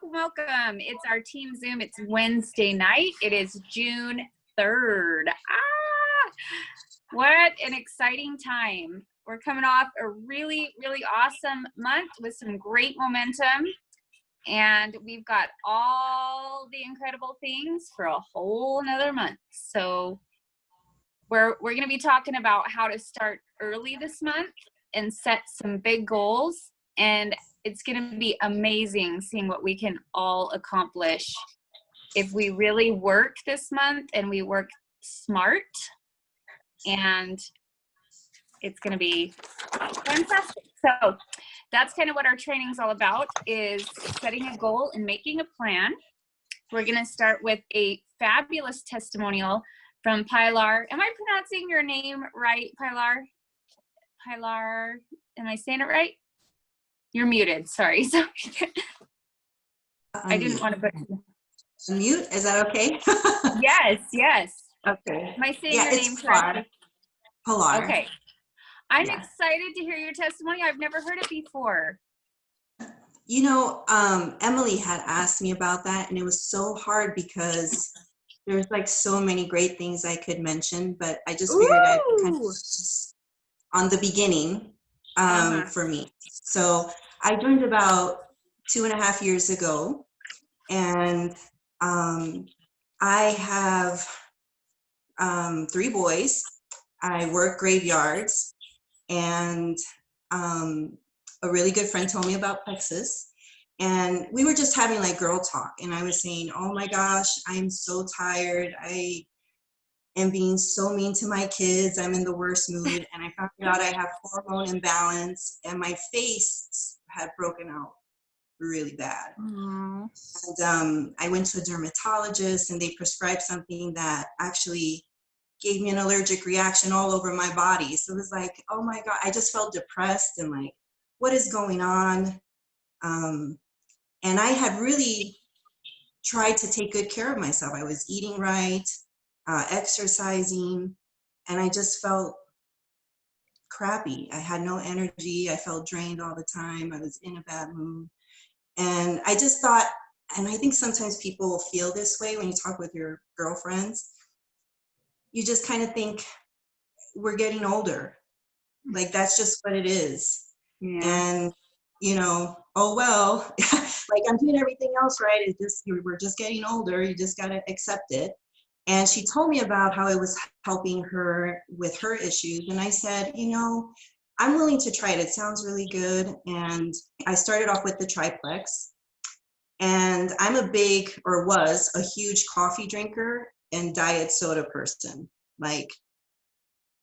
welcome, welcome. It's our team Zoom. It's Wednesday night. It is June 3rd. What an exciting time. We're coming off a really, really awesome month with some great momentum. And we've got all the incredible things for a whole another month. So we're going to be talking about how to start early this month and set some big goals. And it's going to be amazing seeing what we can all accomplish if we really work this month and we work smart. And it's going to be fantastic. So that's kind of what our training is all about, is setting a goal and making a plan. We're going to start with a fabulous testimonial from Pilar. Am I pronouncing your name right, Pilar? Pilar, am I saying it right? You're muted. Sorry. I didn't want to put mute. Is that okay? Yes, yes. Okay. Am I saying your name correctly? Pilar. Okay. I'm excited to hear your testimony. I've never heard it before. You know, Emily had asked me about that, and it was so hard because there's like so many great things I could mention, but I just figured I'd kind of on the beginning for me. So I joined about 2.5 years ago, and I have 3 boys. I work graveyards, and a really good friend told me about Plexus, and we were just having like girl talk, and I was saying, oh my gosh, I'm so tired. I am being so mean to my kids. I'm in the worst mood, and I found out I have hormone imbalance, and my face had broken out really bad. And I went to a dermatologist, and they prescribed something that actually gave me an allergic reaction all over my body. So it was like, oh my God, I just felt depressed and like, what is going on? And I had really tried to take good care of myself. I was eating right, exercising, and I just felt crappy. I had no energy. I felt drained all the time. I was in a bad mood. And I just thought, and I think sometimes people feel this way when you talk with your girlfriends, you just kind of think, we're getting older. Like, that's just what it is. Yeah. And, you know, oh, well, like I'm doing everything else right. It's just, we're just getting older. You just got to accept it. And she told me about how it was helping her with her issues. And I said, you know, I'm willing to try it. It sounds really good. And I started off with the triplex. And I'm was a huge coffee drinker and diet soda person, like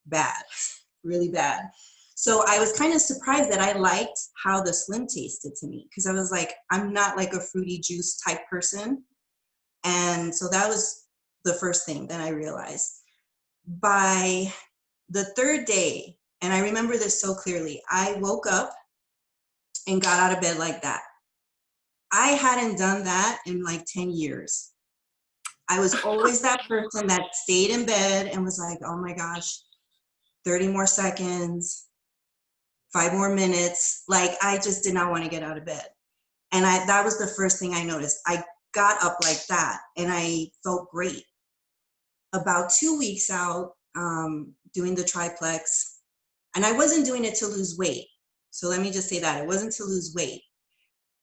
bad, really bad. So I was kind of surprised that I liked how the Slim tasted to me, because I was like, I'm not like a fruity juice type person. And so that was the first thing that I realized. By the 3rd day, and I remember this so clearly, I woke up and got out of bed like that. I hadn't done that in like 10 years. I was always that person that stayed in bed and was like, oh my gosh, 30 more seconds, 5 more minutes. Like, I just did not want to get out of bed. And that was the first thing I noticed. I got up like that and I felt great. About 2 weeks out, doing the triplex, and I wasn't doing it to lose weight. So let me just say that it wasn't to lose weight.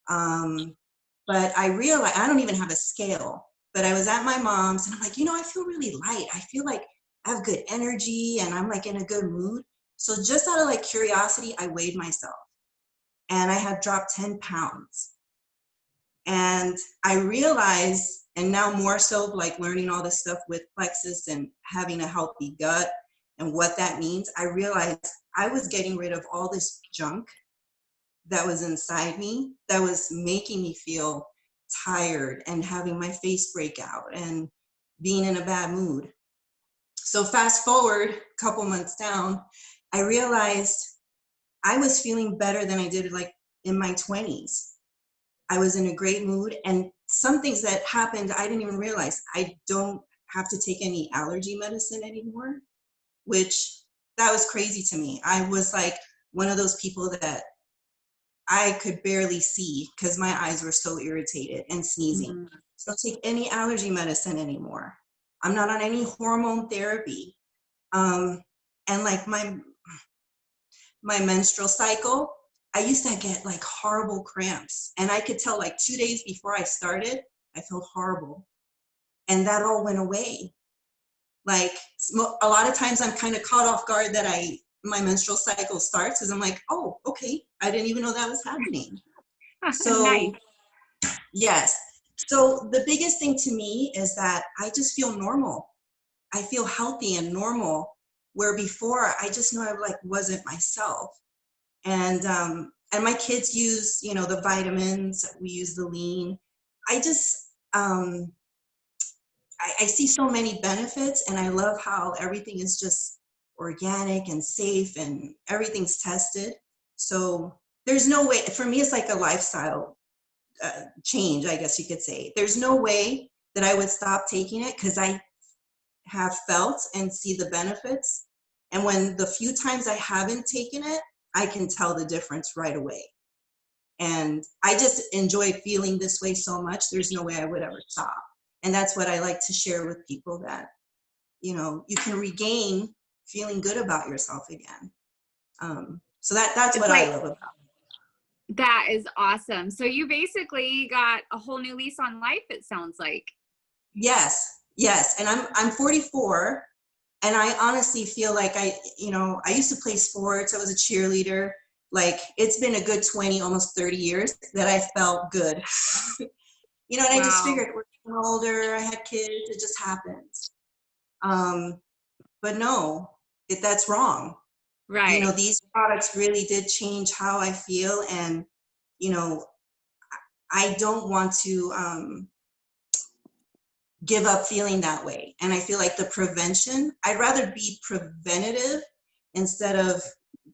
But I realized I don't even have a scale, but I was at my mom's and I'm like, you know, I feel really light. I feel like I have good energy and I'm like in a good mood. So just out of like curiosity, I weighed myself and I had dropped 10 pounds. And I realized, and now more so like learning all this stuff with Plexus and having a healthy gut and what that means, I realized I was getting rid of all this junk that was inside me that was making me feel tired and having my face break out and being in a bad mood. So fast forward a couple months down, I realized I was feeling better than I did like in my 20s. I was in a great mood, and some things that happened, I didn't even realize. I don't have to take any allergy medicine anymore, which that was crazy to me. I was like one of those people that I could barely see because my eyes were so irritated and sneezing. Mm-hmm. So I don't take any allergy medicine anymore. I'm not on any hormone therapy. And like my menstrual cycle, I used to get like horrible cramps, and I could tell like 2 days before I started, I felt horrible, and that all went away. Like a lot of times I'm kind of caught off guard that my menstrual cycle starts, because I'm like, oh, okay, I didn't even know that was happening. Nice. So yes. So the biggest thing to me is that I just feel normal. I feel healthy and normal, where before I just know I like wasn't myself. And my kids use, the vitamins. We use the lean. I just I see so many benefits, and I love how everything is just organic and safe, and everything's tested. So there's no way for me. It's like a lifestyle change, I guess you could say. There's no way that I would stop taking it, because I have felt and see the benefits. And when the few times I haven't taken it, I can tell the difference right away. And I just enjoy feeling this way so much. There's no way I would ever stop. And that's what I like to share with people, that, you can regain feeling good about yourself again. So that's It's what I like, love about it. that is awesome. So you basically got a whole new lease on life, it sounds like. Yes. And I'm 44, and I honestly feel like I used to play sports. I was a cheerleader. Like, it's been a good 20, almost 30 years that I felt good. And I just Wow. figured we're getting older, I had kids, it just happens. But no, that's wrong. Right. These products really did change how I feel, and you know, I don't want to give up feeling that way. And I feel like I'd rather be preventative instead of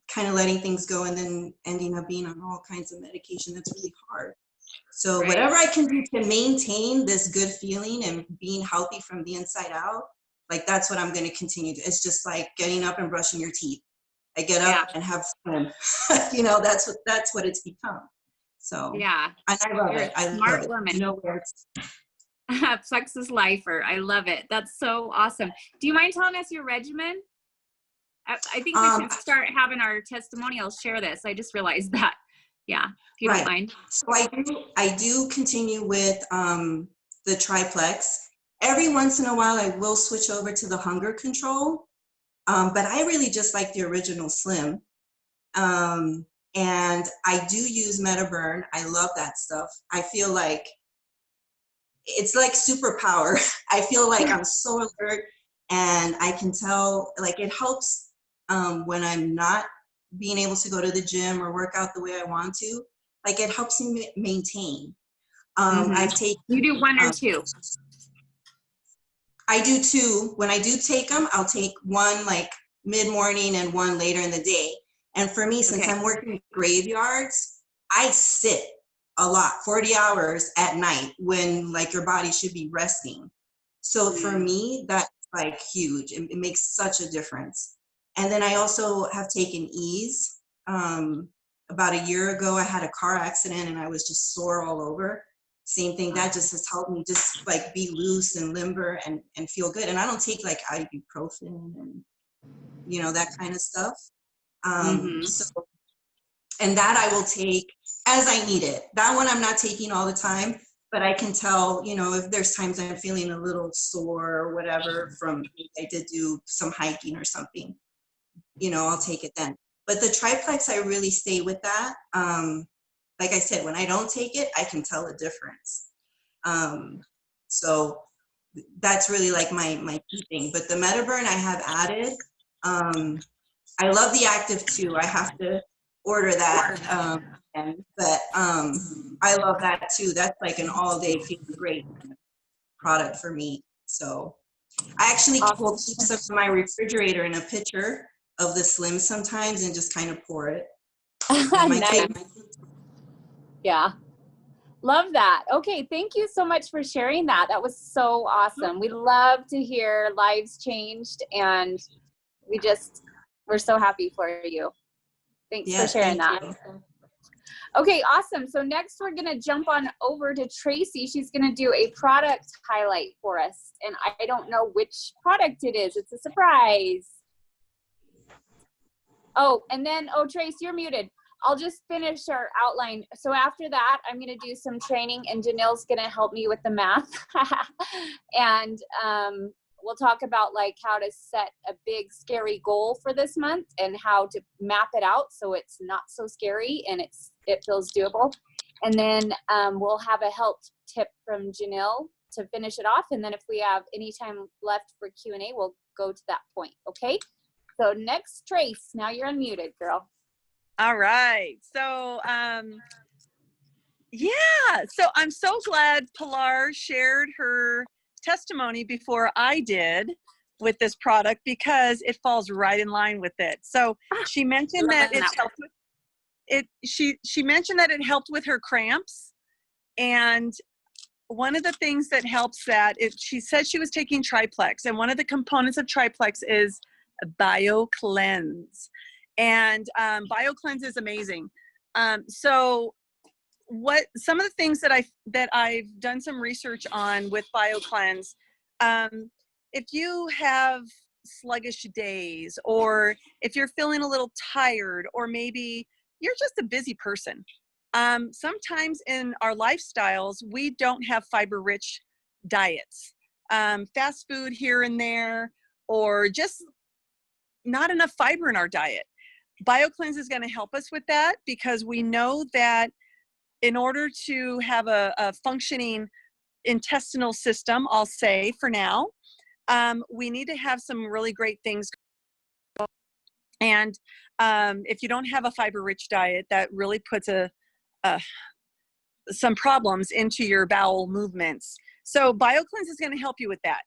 kind of letting things go and then ending up being on all kinds of medication. That's really hard. So Right. whatever I can do to maintain this good feeling and being healthy from the inside out, like, that's what I'm going to continue to. It's just like getting up and brushing your teeth. I get Yeah. up and have fun. That's what it's become. So, Yeah. and I love You're it. a I love smart it. woman. Where it's Plexus lifer. I love it. That's so awesome. Do you mind telling us your regimen? I think we should start having our testimonials share this. I just realized that. Yeah, if you don't right. mind. So I do continue with the triplex. Every once in a while, I will switch over to the hunger control, but I really just like the original Slim. And I do use MetaBurn. I love that stuff. I feel like it's like superpower. I feel like I'm so alert, and I can tell, like, it helps when I'm not being able to go to the gym or work out the way I want to. Like, it helps me maintain. I take. You do one or two? I do two. When I do take them, I'll take one like mid-morning and one later in the day. And for me, since I'm working graveyards, I sit a lot, 40 hours at night, when like your body should be resting. So for me, that's like huge. It makes such a difference. And then I also have taken Ease. About a year ago, I had a car accident and I was just sore all over. Same thing, that just has helped me just like be loose and limber and feel good. And I don't take like ibuprofen and that kind of stuff. So, and that I will take as I need it. That one I'm not taking all the time, but I can tell, if there's times I'm feeling a little sore or whatever from, I did do some hiking or something, I'll take it then. But the triplex, I really stay with that. Like I said, when I don't take it, I can tell a difference. So that's really like my key thing. But the MetaBurn I have added. I love the Active too. I have to order that. But I love that too. That's like an all-day feeling great product for me. So I actually will keep some in my refrigerator in a pitcher of the Slim sometimes and just kind of pour it. Nice. Yeah. Love that. Okay. Thank you so much for sharing that. That was so awesome. We love to hear lives changed, and we're so happy for you. Thanks for sharing that. Okay, awesome. So next we're going to jump on over to Tracy. She's going to do a product highlight for us. And I don't know which product it is. It's a surprise. Oh, and then, oh, Trace, you're muted. I'll just finish our outline. So after that, I'm going to do some training and Janelle's going to help me with the math. And we'll talk about like how to set a big scary goal for this month and how to map it out so it's not so scary and it feels doable. And then we'll have a health tip from Janelle to finish it off. And then if we have any time left for Q&A, we'll go to that point. Okay. So next, Trace, now you're unmuted, girl. All right. So, yeah, so I'm so glad Pilar shared her testimony before I did with this product because it falls right in line with it. So she mentioned that it helped with it. She mentioned that it helped with her cramps. And one of the things that helps that she said she was taking Triplex, and one of the components of Triplex is BioCleanse. And BioCleanse is amazing. So what some of the things that I've done some research on with BioCleanse, if you have sluggish days, or if you're feeling a little tired, or maybe you're just a busy person, sometimes in our lifestyles we don't have fiber-rich diets, fast food here and there, or just not enough fiber in our diet. BioCleanse is going to help us with that because we know that in order to have a functioning intestinal system, I'll say for now, we need to have some really great things. And if you don't have a fiber-rich diet, that really puts some problems into your bowel movements. So BioCleanse is going to help you with that.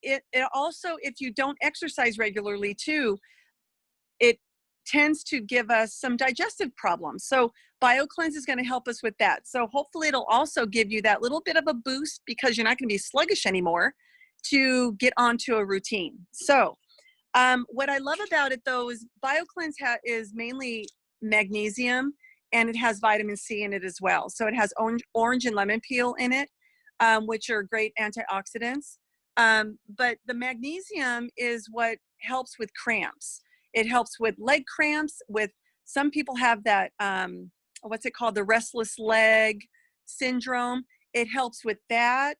It also, if you don't exercise regularly too, it tends to give us some digestive problems. So BioCleanse is going to help us with that. So hopefully it'll also give you that little bit of a boost because you're not going to be sluggish anymore to get onto a routine. So what I love about it though is BioCleanse is mainly magnesium, and it has vitamin C in it as well. So it has orange and lemon peel in it, which are great antioxidants. But the magnesium is what helps with cramps. It helps with leg cramps. With some people have that, what's it called? The restless leg syndrome. It helps with that.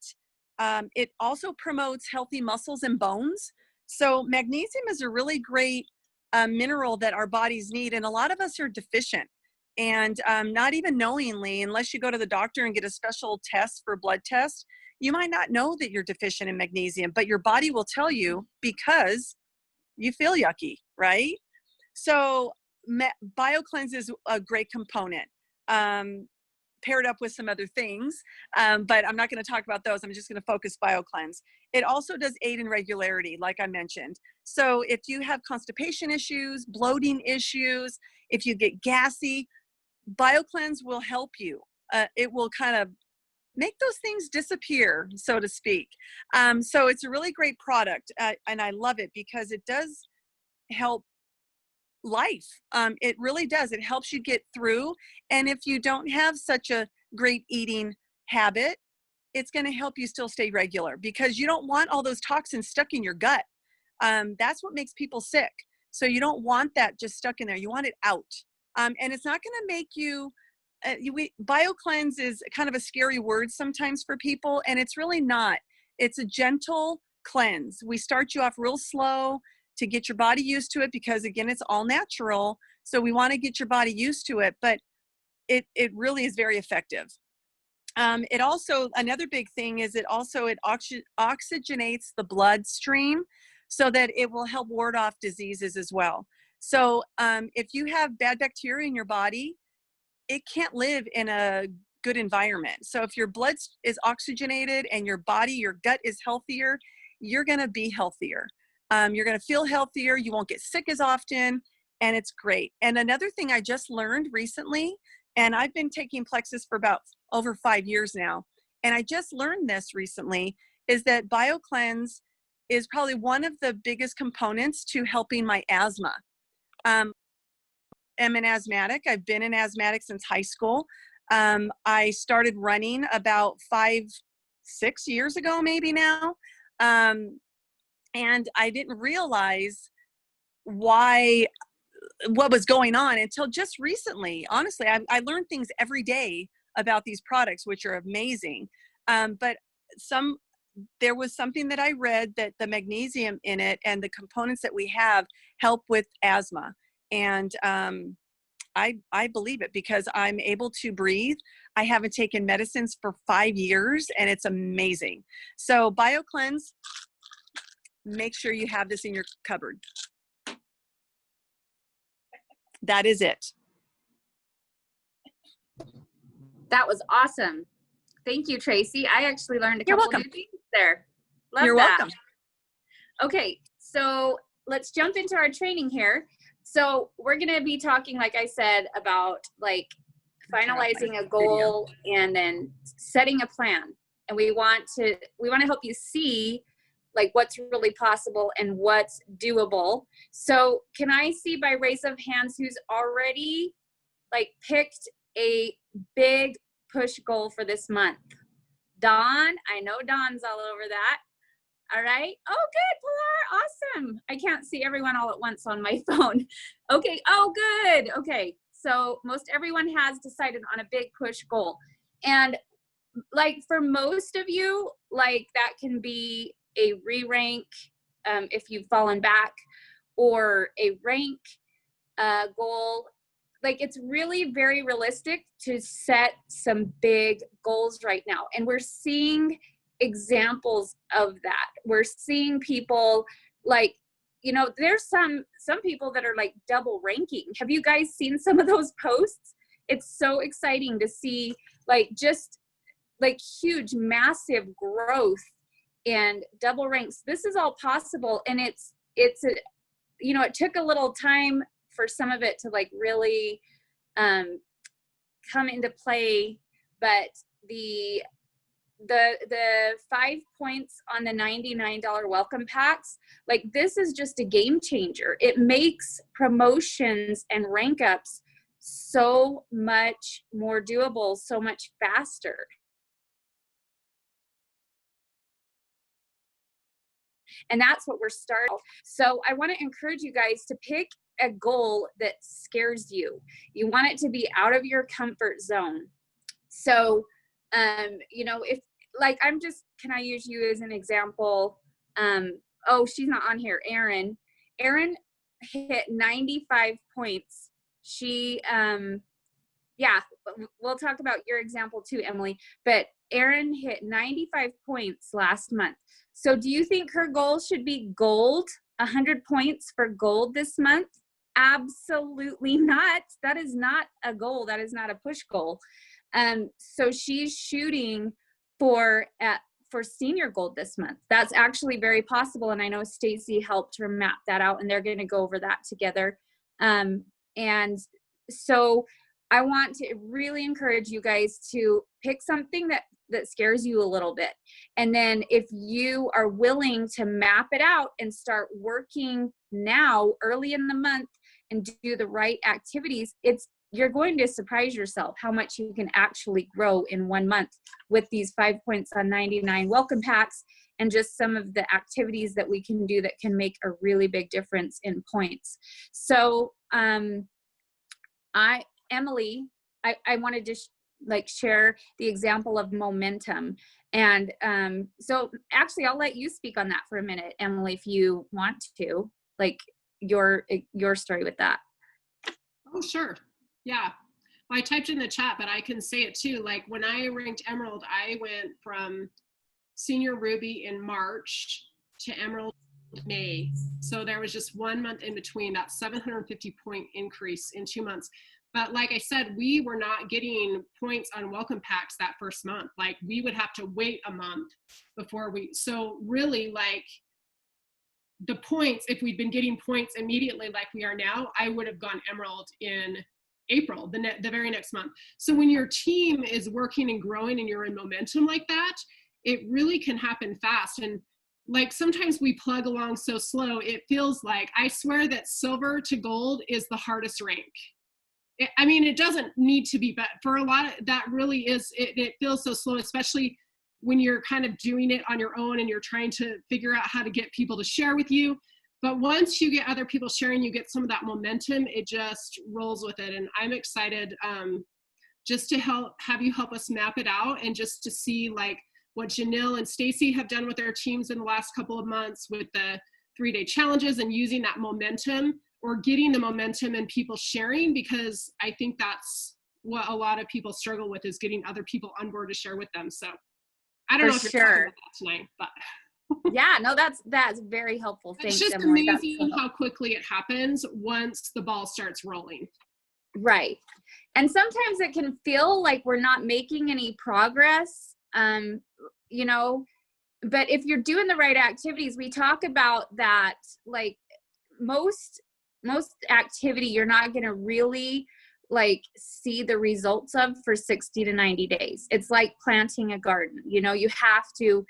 It also promotes healthy muscles and bones. So magnesium is a really great mineral that our bodies need. And a lot of us are deficient. And not even knowingly, unless you go to the doctor and get a special test for blood test, you might not know that you're deficient in magnesium, but your body will tell you because you feel yucky, right? So BioCleanse is a great component, paired up with some other things, but I'm not going to talk about those. I'm just going to focus BioCleanse. It also does aid in regularity, like I mentioned. So if you have constipation issues, bloating issues, if you get gassy, BioCleanse will help you. It will kind of make those things disappear, so to speak. So it's a really great product, and I love it because it does help life. It really does. It helps you get through. And if you don't have such a great eating habit, it's going to help you still stay regular because you don't want all those toxins stuck in your gut. That's what makes people sick. So you don't want that just stuck in there. You want it out. And it's not going to make you, BioCleanse is kind of a scary word sometimes for people, and it's really not. It's a gentle cleanse. We start you off real slow to get your body used to it because, again, it's all natural. So we want to get your body used to it, but it really is very effective. It also, another big thing is it oxygenates the bloodstream so that it will help ward off diseases as well. So if you have bad bacteria in your body, it can't live in a good environment. So if your blood is oxygenated and your body, your gut is healthier, you're going to be healthier. You're going to feel healthier. You won't get sick as often, and it's great. And another thing I just learned recently, and I've been taking Plexus for about over 5 years now, and I just learned this recently, is that BioCleanse is probably one of the biggest components to helping my asthma. am an asthmatic. I've been an asthmatic since high school. I started running about 5-6 years ago, maybe now. And I didn't realize what was going on until just recently. Honestly, I learned things every day about these products, which are amazing. But there was something that I read that the magnesium in it and the components that we have help with asthma. And I believe it because I'm able to breathe. I haven't taken medicines for 5 years and it's amazing. So BioCleanse, make sure you have this in your cupboard. That is it. That was awesome. Thank you, Tracy. I actually learned a You're couple welcome. new things there. Love You're that. welcome. Okay, so let's jump into our training here. So we're going to be talking, like I said, about like finalizing a goal and then setting a plan. And we want to help you see like what's really possible and what's doable. So can I see by raise of hands who's already like picked a big push goal for this month? Dawn, I know Dawn's all over that. All right. Oh, good, Pilar. Awesome. I can't see everyone all at once on my phone. Okay. Oh, good. Okay. So most everyone has decided on a big push goal. And like for most of you, like that can be a re-rank if you've fallen back, or a rank goal. Like it's really very realistic to set some big goals right now. And we're seeing examples of that. We're seeing people like, you know, there's some people that are like double ranking. Have you guys seen some of those posts? It's so exciting to see like just like huge, massive growth and double ranks. This is all possible. And it's a, you know, it took a little time for some of it to like really come into play, but the 5 points on the $99 welcome packs, like this is just a game changer. It makes promotions and rank ups so much more doable, so much faster. And that's what we're starting. So I want to encourage you guys to pick a goal that scares you. You want it to be out of your comfort zone. So, you know, if like, can I use you as an example? Oh, she's not on here. Erin hit 95 points. She, yeah, we'll talk about your example too, Emily, but Erin hit 95 points last month. So do you think her goal should be gold, 100 points for gold this month? Absolutely not. That is not a goal. That is not a push goal. So she's shooting for senior gold this month. That's actually very possible. And I know Stacy helped her map that out, and they're going to go over that together. And so I want to really encourage you guys to pick something that scares you a little bit. And then if you are willing to map it out and start working now early in the month and do the right activities, you're going to surprise yourself how much you can actually grow in 1 month with these 5 points on 99 welcome packs and just some of the activities that we can do that can make a really big difference in points. So Emily, I wanted to share the example of momentum. And so actually I'll let you speak on that for a minute, Emily, if you want to, like your story with that. Oh, sure. Yeah. Well, I typed in the chat, but I can say it too. Like when I ranked Emerald, I went from senior Ruby in March to Emerald May. So there was just 1 month in between, that 750 point increase in 2 months. But like I said, we were not getting points on welcome packs that first month. Like we would have to wait a month before so really like the points, if we'd been getting points immediately like we are now, I would have gone Emerald in April, the very next month. So when your team is working and growing and you're in momentum like that, it really can happen fast. And like sometimes we plug along so slow, it feels like, I swear that silver to gold is the hardest rank. I mean, it doesn't need to be, but for a lot of that really is, it feels so slow, especially when you're kind of doing it on your own and you're trying to figure out how to get people to share with you. But once you get other people sharing, you get some of that momentum, it just rolls with it. And I'm excited just to have you help us map it out, and just to see like what Janelle and Stacy have done with their teams in the last couple of months with the 3-day challenges, and using that momentum, or getting the momentum and people sharing, because I think that's what a lot of people struggle with, is getting other people on board to share with them. So I don't know if you're talking about that tonight, but yeah, no, that's very helpful. Thanks, it's just Emily. amazing how quickly it happens once the ball starts rolling. Right. And sometimes it can feel like we're not making any progress, you know, but if you're doing the right activities, we talk about that, like most activity, you're not going to really like see the results of for 60 to 90 days. It's like planting a garden. You know, you have to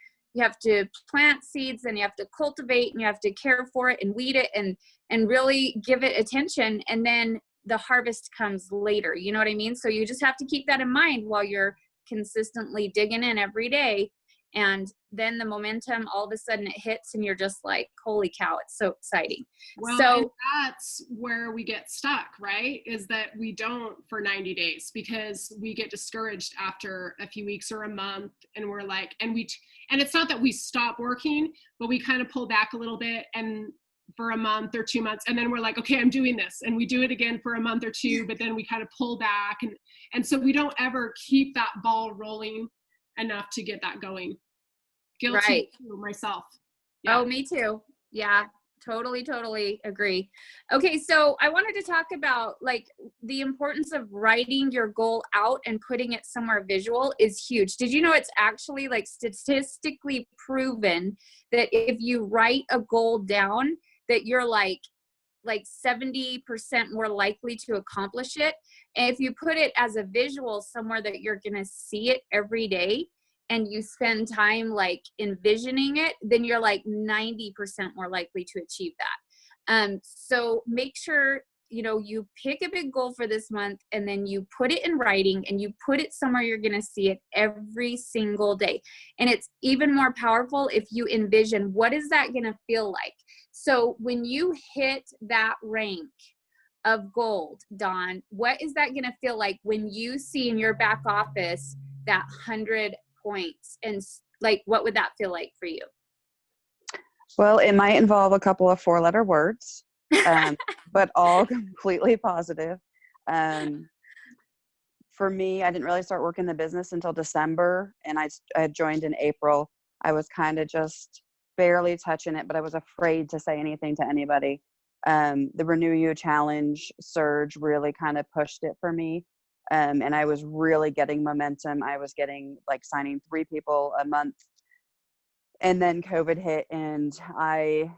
plant seeds, and you have to cultivate, and you have to care for it and weed it and really give it attention. And then the harvest comes later. You know what I mean? So you just have to keep that in mind while you're consistently digging in every day. And then the momentum, all of a sudden it hits, and you're just like, holy cow, it's so exciting. Well, so and that's where we get stuck, right? Is that we don't for 90 days, because we get discouraged after a few weeks or a month, and we're like, and it's not that we stop working, but we kind of pull back a little bit, and for a month or 2 months, and then we're like, okay, I'm doing this, and we do it again for a month or two, but then we kind of pull back, and so we don't ever keep that ball rolling enough to get that going. Guilty right. too, myself. Yeah. Oh, me too. Yeah, totally agree. Okay, so I wanted to talk about like the importance of writing your goal out and putting it somewhere visual is huge. Did you know it's actually like statistically proven that if you write a goal down, that you're like 70% more likely to accomplish it? And if you put it as a visual somewhere that you're going to see it every day, and you spend time like envisioning it, then you're like 90% more likely to achieve that. So make sure, you know, you pick a big goal for this month, and then you put it in writing, and you put it somewhere you're going to see it every single day. And it's even more powerful if you envision, what is that going to feel like? So when you hit that rank of gold, Dawn, what is that going to feel like when you see in your back office that 100 points? And like, what would that feel like for you? Well, it might involve a couple of 4-letter words, but all completely positive. For me, I didn't really start working the business until December, and I had joined in April. I was kind of just barely touching it, but I was afraid to say anything to anybody. The Renew You Challenge surge really kind of pushed it for me. And I was really getting momentum. I was getting like signing 3 people a month. And then COVID hit, and I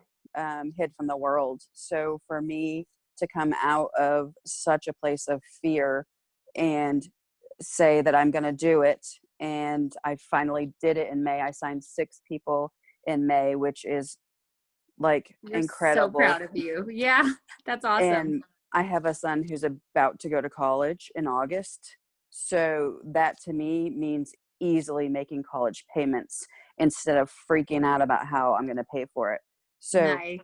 hid from the world. So for me to come out of such a place of fear and say that I'm going to do it, and I finally did it in May. I signed 6 people in May, which is like You're incredible. So proud of you. Yeah, that's awesome. And I have a son who's about to go to college in August. So that to me means easily making college payments instead of freaking out about how I'm going to pay for it. So nice.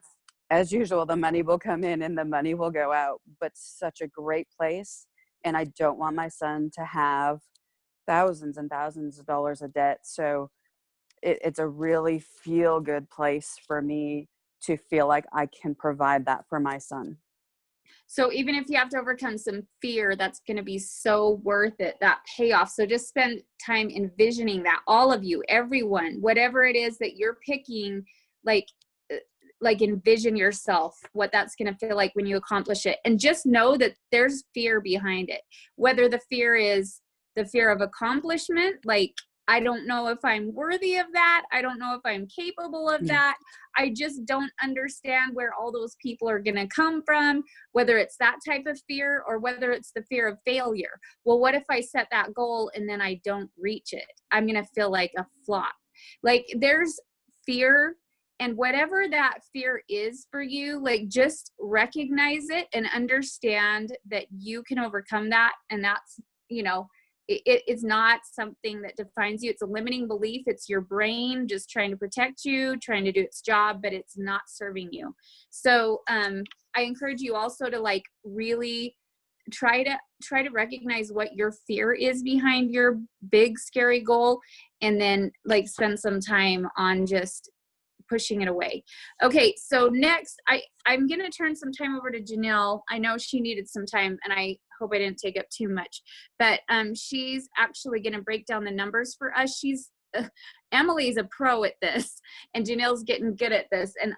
As usual, the money will come in and the money will go out, but such a great place. And I don't want my son to have thousands and thousands of dollars of debt. So it's a really feel good place for me to feel like I can provide that for my son. So even if you have to overcome some fear, that's going to be so worth it, that payoff. So just spend time envisioning that, all of you, everyone, whatever it is that you're picking, like envision yourself, what that's going to feel like when you accomplish it. And just know that there's fear behind it. Whether the fear is the fear of accomplishment, like, I don't know if I'm worthy of that. I don't know if I'm capable of that. I just don't understand where all those people are going to come from, whether it's that type of fear or whether it's the fear of failure. Well, what if I set that goal and then I don't reach it? I'm going to feel like a flop. Like, there's fear And whatever that fear is for you, like just recognize it and understand that you can overcome that. And that's, you know, it's not something that defines you. It's a limiting belief. It's your brain just trying to protect you, trying to do its job, but it's not serving you. So I encourage you also to like really try to recognize what your fear is behind your big scary goal, and then like spend some time on just pushing it away. Okay, so next I'm gonna turn some time over to Janelle. I know she needed some time, and I hope I didn't take up too much, but she's actually gonna break down the numbers for us. Emily's a pro at this, and Janelle's getting good at this, and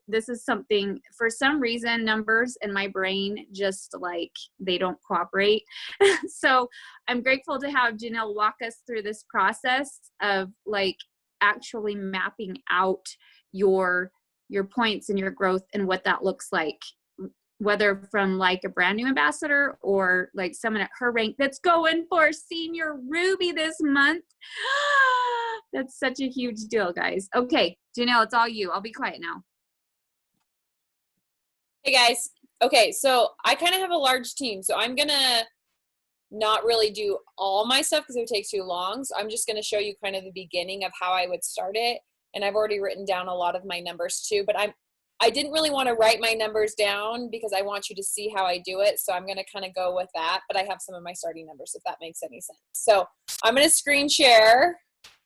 this is something, for some reason, numbers in my brain just like they don't cooperate. So I'm grateful to have Janelle walk us through this process of like actually mapping out your points and your growth and what that looks like, whether from like a brand new ambassador or like someone at her rank that's going for senior Ruby this month. That's such a huge deal, guys. Okay, Janelle, it's all you. I'll be quiet now. Hey guys. Okay, so I kind of have a large team, so I'm gonna not really do all my stuff because it would take too long. So I'm just gonna show you kind of the beginning of how I would start it. And I've already written down a lot of my numbers too, but I didn't really want to write my numbers down because I want you to see how I do it. So I'm going to kind of go with that, but I have some of my starting numbers, if that makes any sense. So I'm going to screen share.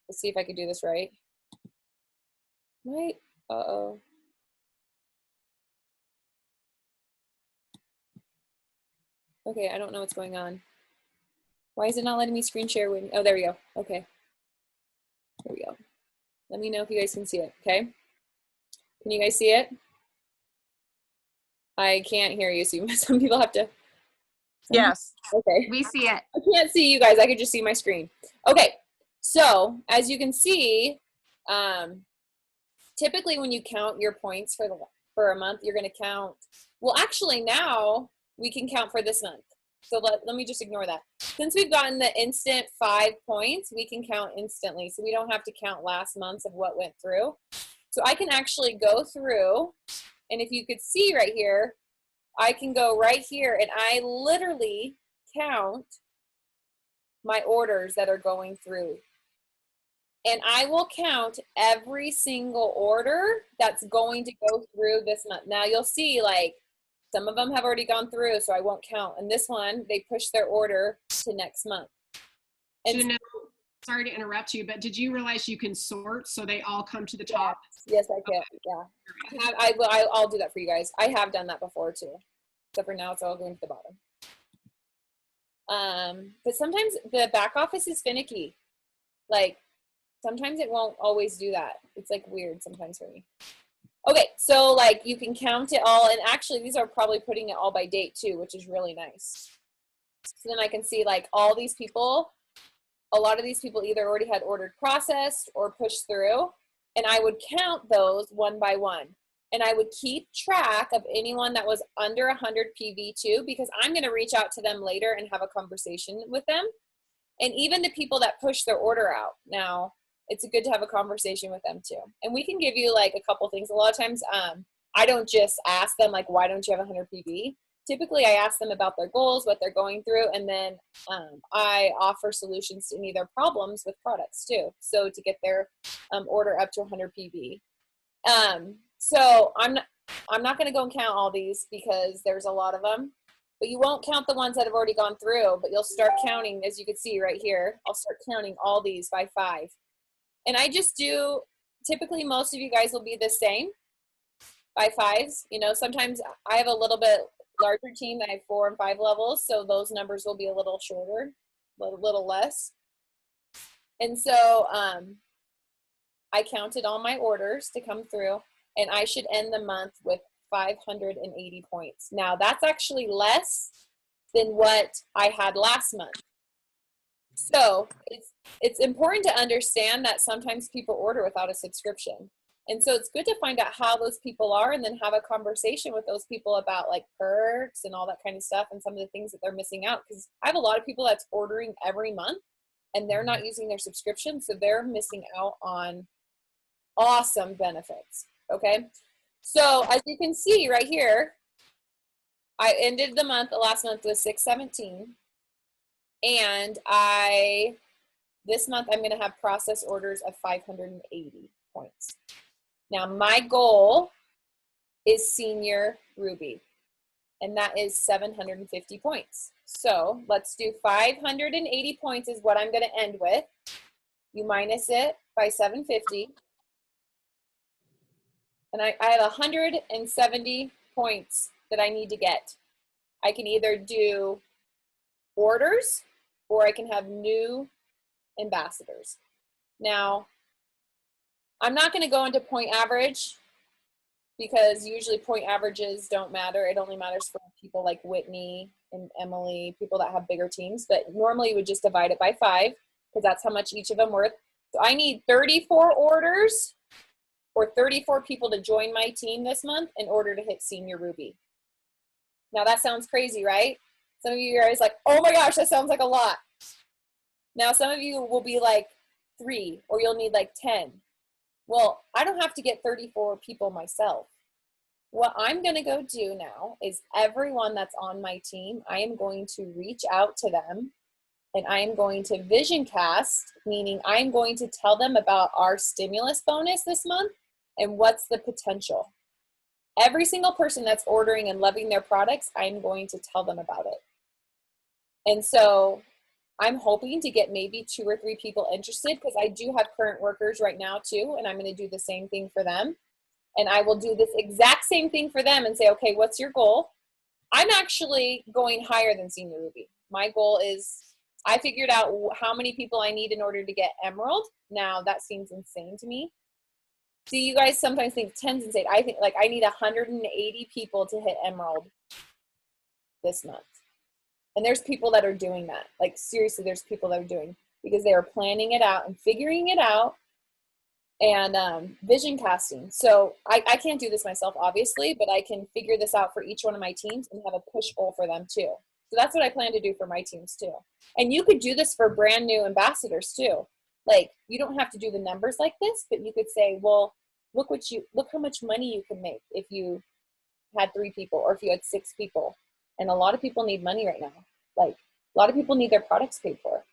Let's see if I can do this right. Right? Uh-oh. Okay, I don't know what's going on. Why is it not letting me screen share? Oh, there we go. Okay. There we go. Let me know if you guys can see it, okay? Can you guys see it? I can't hear you, so some people have to. Yes. Okay. We see it. I can't see you guys. I could just see my screen. Okay. So as you can see, typically when you count your points for a month, you're going to count. Well, actually now we can count for this month. So let me just ignore that. Since we've gotten the instant 5 points, we can count instantly. So we don't have to count last months of what went through. So I can actually go through, and if you could see right here, I can go right here and I literally count my orders that are going through. And I will count every single order that's going to go through this month. Now you'll see like some of them have already gone through, so I won't count. And this one, they push their order to next month. And Janelle, sorry to interrupt you, but did you realize you can sort so they all come to the top? Yes, I can. Okay. Yeah, I'll do that for you guys. I have done that before too, except for now it's all going to the bottom. But sometimes the back office is finicky. Like sometimes it won't always do that. It's like weird sometimes for me. Okay, so like you can count it all, and actually these are probably putting it all by date too, which is really nice. So then I can see like all these people, a lot of these people either already had ordered processed or pushed through, and I would count those one by one. And I would keep track of anyone that was under 100 PV too, because I'm gonna reach out to them later and have a conversation with them. And even the people that push their order out now, it's good to have a conversation with them too. And we can give you like a couple things. A lot of times I don't just ask them like, why don't you have 100 PV? Typically I ask them about their goals, what they're going through, and then I offer solutions to any of their problems with products too. So to get their order up to 100 PV. So I'm not going to go and count all these because there's a lot of them. But you won't count the ones that have already gone through, but you'll start counting, as you can see right here. I'll start counting all these by 5. And I just do, typically most of you guys will be the same by 5s. You know, sometimes I have a little bit larger team. I have 4 and 5 levels, so those numbers will be a little shorter, a little less. And so I counted all my orders to come through, and I should end the month with 580 points. Now that's actually less than what I had last month. So it's important to understand that sometimes people order without a subscription. And so it's good to find out how those people are and then have a conversation with those people about like perks and all that kind of stuff and some of the things that they're missing out. Because I have a lot of people that's ordering every month and they're not using their subscription. So they're missing out on awesome benefits. okay? So as you can see right here, I ended the last month with 617. And this month I'm gonna have process orders of 580 points. Now my goal is Senior Ruby, and that is 750 points. So let's do 580 points is what I'm gonna end with. You minus it by 750. And I have 170 points that I need to get. I can either do orders or I can have new ambassadors. Now, I'm not gonna go into point average because usually point averages don't matter. It only matters for people like Whitney and Emily, people that have bigger teams, but normally you would just divide it by 5 because that's how much each of them worth. So I need 34 orders or 34 people to join my team this month in order to hit Senior Ruby. Now that sounds crazy, right? Some of you guys like, oh my gosh, that sounds like a lot. Now some of you will be like 3 or you'll need like 10. Well, I don't have to get 34 people myself. What I'm gonna go do now is everyone that's on my team, I am going to reach out to them and I am going to vision cast, meaning I'm going to tell them about our stimulus bonus this month and what's the potential. Every single person that's ordering and loving their products, I'm going to tell them about it. And so I'm hoping to get maybe 2 or 3 people interested because I do have current workers right now too, and I'm going to do the same thing for them. And I will do this exact same thing for them and say, okay, what's your goal? I'm actually going higher than Senior Ruby. My goal is, I figured out how many people I need in order to get Emerald. Now that seems insane to me. See, you guys sometimes think 10's insane. I think like I need 180 people to hit Emerald this month. And there's people that are doing that. Like seriously, there's people that are doing because they are planning it out and figuring it out and vision casting. So I can't do this myself, obviously, but I can figure this out for each one of my teams and have a push goal for them too. So that's what I plan to do for my teams too. And you could do this for brand new ambassadors too. Like you don't have to do the numbers like this, but you could say, well, look how much money you can make if you had 3 people or if you had 6 people. And a lot of people need money right now. Like a lot of people need their products paid for.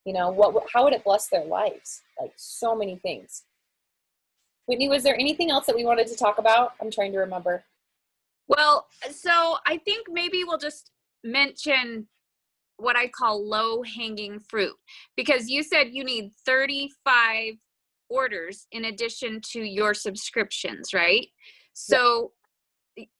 You know, how would it bless their lives? Like so many things. Whitney, was there anything else that we wanted to talk about? I'm trying to remember. Well, so I think maybe we'll just mention what I call low hanging fruit, because you said you need 35 orders in addition to your subscriptions, right? So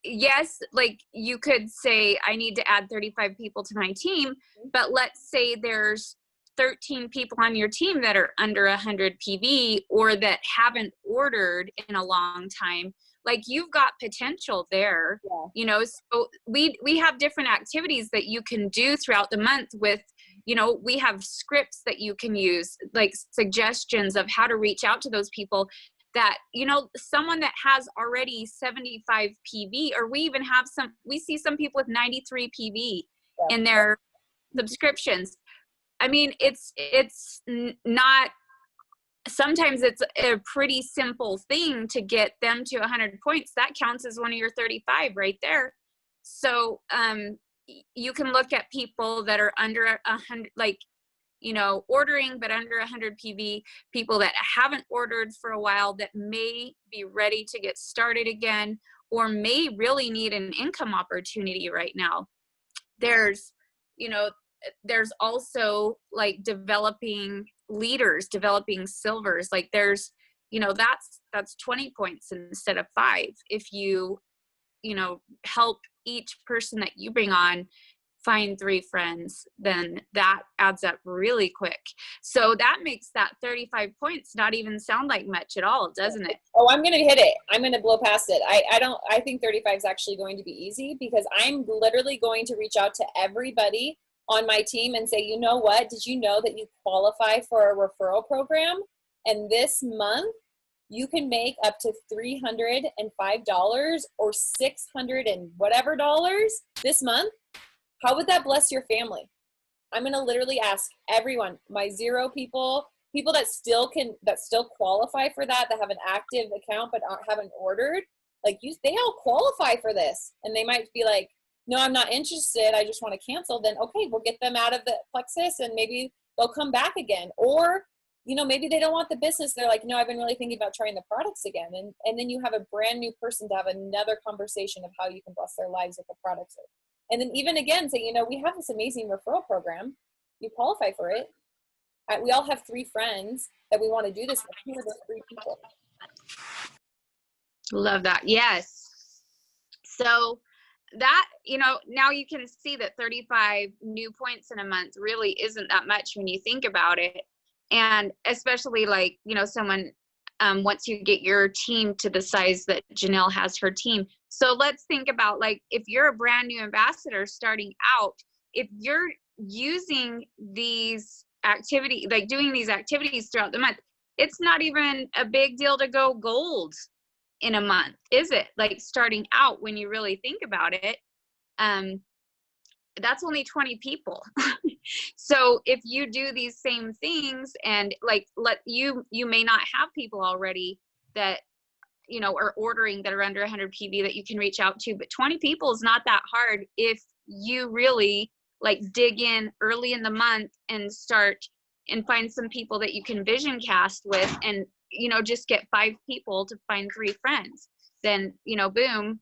yes, like you could say I need to add 35 people to my team, but let's say there's 13 people on your team that are under 100 PV or that haven't ordered in a long time. Like you've got potential there, you know, so we have different activities that you can do throughout the month with, you know, we have scripts that you can use, like suggestions of how to reach out to those people that, you know, someone that has already 75 PV, or we even have we see some people with 93 PV in their subscriptions. I mean, it's not, sometimes it's a pretty simple thing to get them to 100 points. That counts as one of your 35 right there. So you can look at people that are under 100, like, you know, ordering but under 100 PV, people that haven't ordered for a while that may be ready to get started again or may really need an income opportunity right now. There's, you know, there's also like developing leaders, developing silvers. Like there's, you know, that's 20 points instead of 5. If you know, help each person that you bring on find 3 friends, then that adds up really quick. So that makes that 35 points not even sound like much at all, doesn't it? Oh, I'm going to hit it. I'm going to blow past it. I think 35 is actually going to be easy because I'm literally going to reach out to everybody on my team and say, you know what, did you know that you qualify for a referral program? And this month you can make up to $305 or $600 and whatever dollars this month. How would that bless your family? I'm going to literally ask everyone, my 0 people, people that still qualify for that have an active account but haven't ordered, like they all qualify for this, and they might be like, no, I'm not interested, I just want to cancel. Then okay, we'll get them out of the Plexus and maybe they'll come back again. Or maybe they don't want the business, they're like, no, I've been really thinking about trying the products again, and then you have a brand new person to have another conversation of how you can bless their lives with the products. And then even again say, we have this amazing referral program, you qualify for it. We all have 3 friends that we want to do this with. Who are those 3 people? Love that. Yes. So that, now you can see that 35 new points in a month really isn't that much when you think about it. And especially like, someone, once you get your team to the size that Janelle has her team. So let's think about, like, if you're a brand new ambassador starting out, if you're using these activities, like doing these activities throughout the month, it's not even a big deal to go gold in a month, is it? Like, starting out, when you really think about it, that's only 20 people. So if you do these same things, and like, you may not have people already that are ordering that are under 100 PV that you can reach out to, but 20 people is not that hard if you really like dig in early in the month and start and find some people that you can vision cast with, and just get 5 people to find 3 friends. Then boom,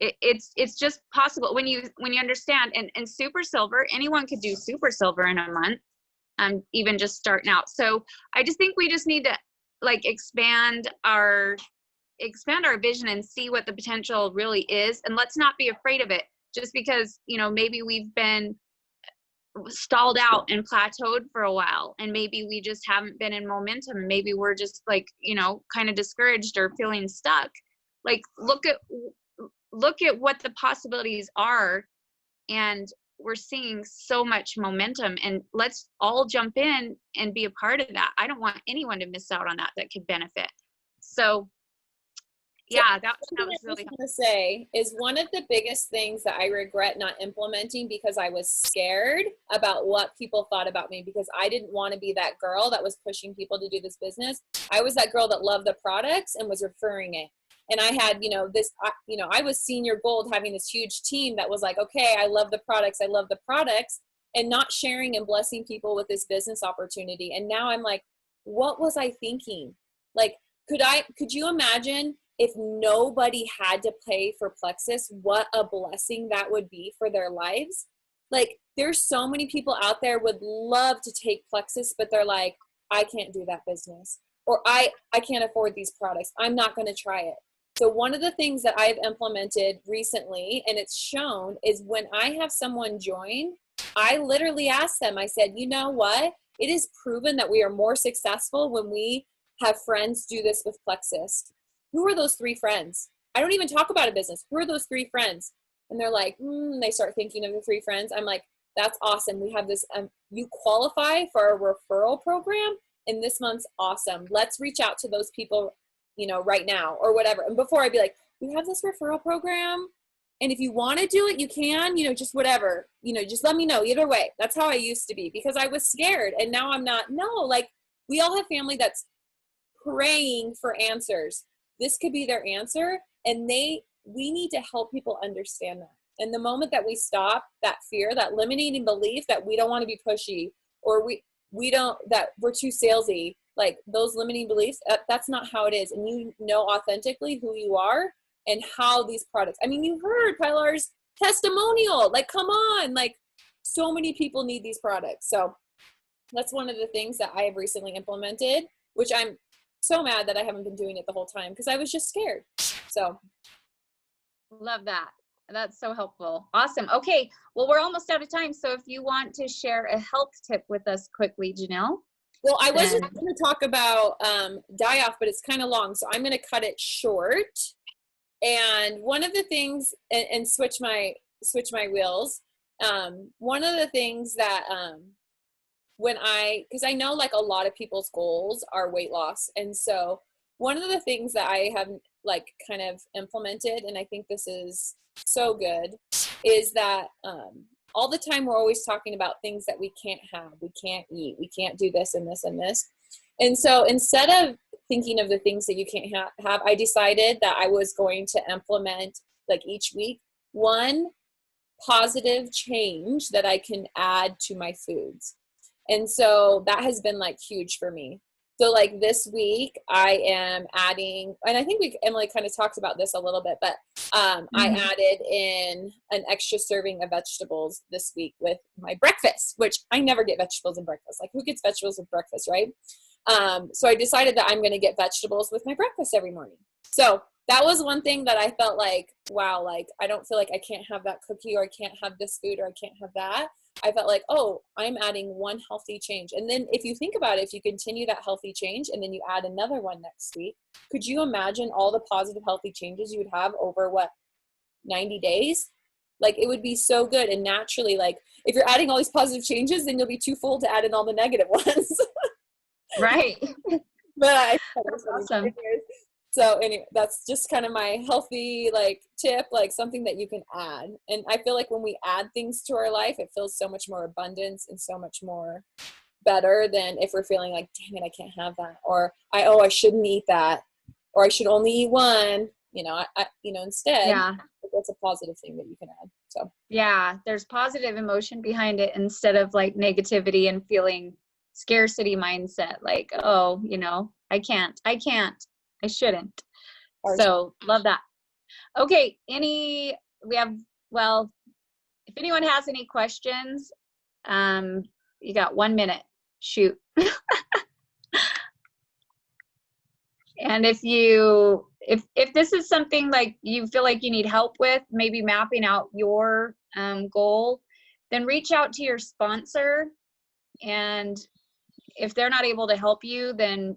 it's just possible when you understand. And super silver, anyone could do super silver in a month, even just starting out. So I just think we just need to like expand our vision and see what the potential really is, and let's not be afraid of it just because maybe we've been stalled out and plateaued for a while, and maybe we just haven't been in momentum. Maybe we're just like kind of discouraged or feeling stuck. Like, look at what the possibilities are, and we're seeing so much momentum, and let's all jump in and be a part of that. I don't want anyone to miss out on that could benefit. So yeah, that was really to say is one of the biggest things that I regret not implementing, because I was scared about what people thought about me, because I didn't want to be that girl that was pushing people to do this business. I was that girl that loved the products and was referring it. And I had, I was senior gold, having this huge team that was like, okay, I love the products, and not sharing and blessing people with this business opportunity. And now I'm like, what was I thinking? Like, could you imagine if nobody had to pay for Plexus, what a blessing that would be for their lives? Like, there's so many people out there would love to take Plexus, but they're like, I can't do that business, or I can't afford these products, I'm not going to try it. So one of the things that I've implemented recently, and it's shown, is when I have someone join, I literally ask them, I said, you know what? It is proven that we are more successful when we have friends do this with Plexus. Who are those 3 friends? I don't even talk about a business. Who are those 3 friends? And they're like, they start thinking of the 3 friends. I'm like, that's awesome. We have this, you qualify for a referral program, and this month's awesome. Let's reach out to those people, right now or whatever. And before I'd be like, we have this referral program, and if you want to do it, you can, just whatever, just let me know. Either way, that's how I used to be, because I was scared. And now I'm not. No, like, we all have family that's praying for answers. This could be their answer, and we need to help people understand that. And the moment that we stop that fear, that limiting belief that we don't want to be pushy, or we don't, that we're too salesy, like those limiting beliefs, that's not how it is. And you know authentically who you are and how these products, I mean, you heard Pilar's testimonial, like, come on, like, so many people need these products. So that's one of the things that I have recently implemented, which I'm so mad that I haven't been doing it the whole time, because I was just scared. So love that. That's so helpful. Awesome. Okay. Well, we're almost out of time. So if you want to share a health tip with us quickly, Janelle. Well, I wasn't going to talk about die off, but it's kind of long, so I'm going to cut it short. And one of the things, and switch my wheels. One of the things that because I know like a lot of people's goals are weight loss, and so one of the things that I have like kind of implemented, and I think this is so good, is that all the time we're always talking about things that we can't have, we can't eat, we can't do this and this and this. And so instead of thinking of the things that you can't have, I decided that I was going to implement, like, each week, one positive change that I can add to my foods. And so that has been like huge for me. So like this week I am adding, and I think Emily kind of talked about this a little bit, but I added in an extra serving of vegetables this week with my breakfast, which I never get vegetables in breakfast. Like, who gets vegetables with breakfast, right? So I decided that I'm going to get vegetables with my breakfast every morning. So that was one thing that I felt like, wow, like, I don't feel like I can't have that cookie, or I can't have this food, or I can't have that. I felt like, oh, I'm adding one healthy change. And then if you think about it, if you continue that healthy change and then you add another one next week, could you imagine all the positive healthy changes you would have over 90 days? Like, it would be so good. And naturally, like, if you're adding all these positive changes, then you'll be too full to add in all the negative ones. Right. But That's awesome. So anyway, that's just kind of my healthy, like, tip, like, something that you can add. And I feel like when we add things to our life, it feels so much more abundance and so much more better than if we're feeling like, dang it, I can't have that, or I shouldn't eat that, or I should only eat one. Instead, Yeah. that's a positive thing that you can add. So yeah, there's positive emotion behind it instead of like negativity and feeling scarcity mindset. Like, oh, I can't, I shouldn't. So love that. Okay. If anyone has any questions, you got 1 minute, shoot. And if this is something like you feel like you need help with, maybe mapping out your goal, then reach out to your sponsor. And if they're not able to help you, then,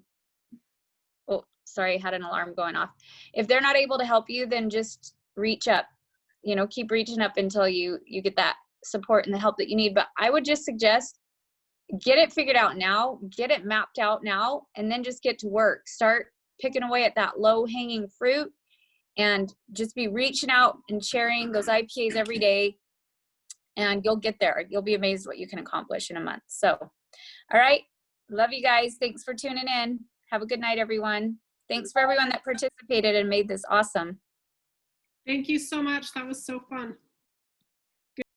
oh, sorry, I had an alarm going off. If they're not able to help you, then just reach up, keep reaching up until you get that support and the help that you need. But I would just suggest, get it figured out now, get it mapped out now, and then just get to work. Start picking away at that low hanging fruit and just be reaching out and sharing those IPAs every day, and you'll get there. You'll be amazed what you can accomplish in a month. So, all right. Love you guys. Thanks for tuning in. Have a good night, everyone. Thanks for everyone that participated and made this awesome. Thank you so much. That was so fun.